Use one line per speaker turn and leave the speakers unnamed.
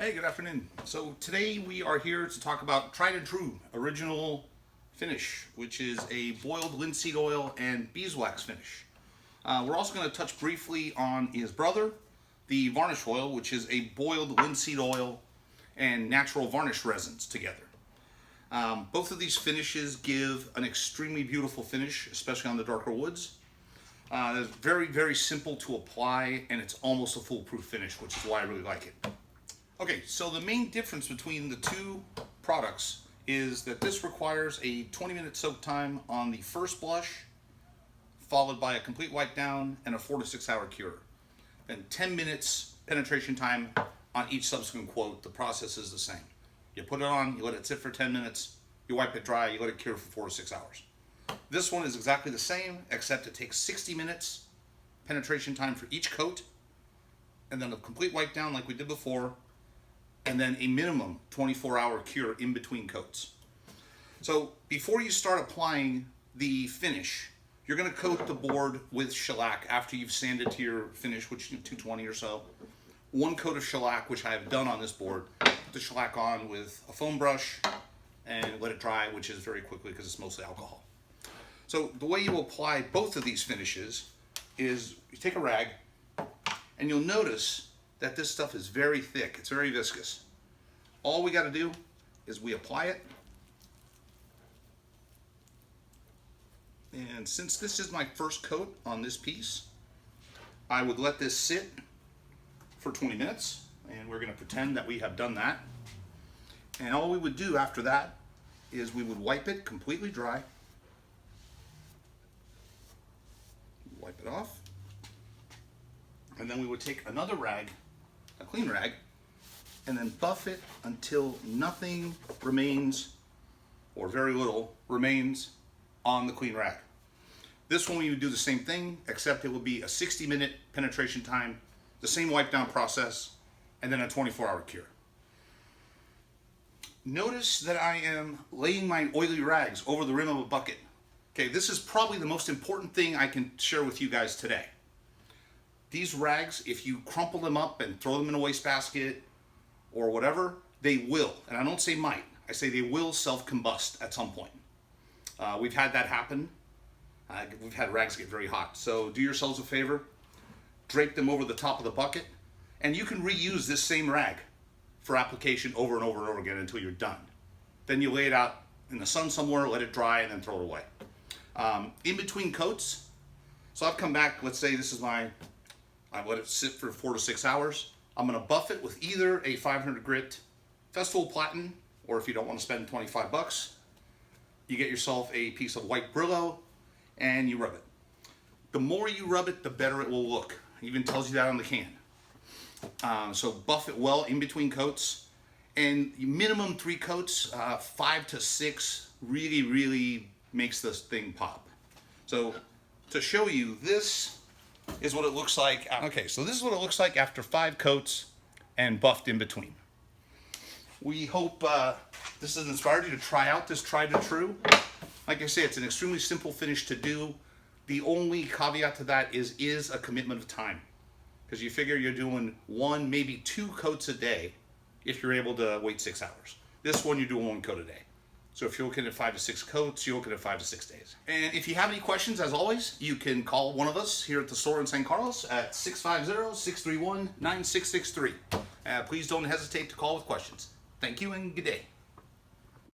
Hey, good afternoon. So today we are here to talk about tried and true original finish, which is a boiled linseed oil and beeswax finish. We're also going to touch briefly on his brother, the varnish oil, which is a boiled linseed oil and natural varnish resins together. Both of these finishes give an extremely beautiful finish, especially on the darker woods. It's very, very simple to apply, and it's almost a foolproof finish, which is why I really like it. Okay, so the main difference between the two products is that this requires a 20-minute soak time on the first blush, followed by a complete wipe down and a 4 to 6 hour cure. Then 10 minutes penetration time on each subsequent quote. The process is the same. You put it on, you let it sit for 10 minutes, you wipe it dry, you let it cure for 4 to 6 hours. This one is exactly the same, except it takes 60 minutes penetration time for each coat, and then a complete wipe down like we did before, and then a minimum 24-hour cure in between coats. So before you start applying the finish, you're going to coat the board with shellac after you've sanded to your finish, which is 220 or so. One coat of shellac, which I have done on this board. Put the shellac on with a foam brush and let it dry, which is very quickly because it's mostly alcohol. So the way you apply both of these finishes is you take a rag, and you'll notice that this stuff is very thick. It's very viscous. All we got to do is we apply it. And since this is my first coat on this piece, I would let this sit for 20 minutes, and we're going to pretend that we have done that. And all we would do after that is we would wipe it completely dry. Wipe it off. And then we would take another rag, a clean rag, and then buff it until nothing remains, or very little remains, on the clean rag. This one we would do the same thing, except it will be a 60-minute penetration time, the same wipe down process, and then a 24-hour cure. Notice that I am laying my oily rags over the rim of a bucket. Okay, this is probably the most important thing I can share with you guys today. These rags, if you crumple them up and throw them in a wastebasket or whatever, they will, and I don't say might, I say they will self-combust at some point. We've had that happen. We've had rags get very hot. So do yourselves a favor, drape them over the top of the bucket, and you can reuse this same rag for application over and over and over again until you're done. Then you lay it out in the sun somewhere, let it dry, and then throw it away. In between coats, so I've come back, let's say this is I let it sit for 4 to 6 hours. I'm going to buff it with either a 500 grit Festival Platinum, or if you don't want to spend 25 bucks, you get yourself a piece of white Brillo and you rub it. The more you rub it, the better it will look. It even tells you that on the can. So buff it well in between coats, and minimum 3 coats, 5 to 6 really makes this thing pop. So to show you, this is what it looks like. Okay, so this is what it looks like after 5 coats and buffed in between. We hope this has inspired you to try out this tried and true. Like I say, it's an extremely simple finish to do. The only caveat to that is a commitment of time, because you figure you're doing 1, maybe 2 coats a day if you're able to wait 6 hours. This one, you're doing 1 coat a day. So if you're looking at 5 to 6 coats, you're looking at 5 to 6 days. And if you have any questions, as always, you can call one of us here at the store in San Carlos at 650-631-9663. Please don't hesitate to call with questions. Thank you and good day.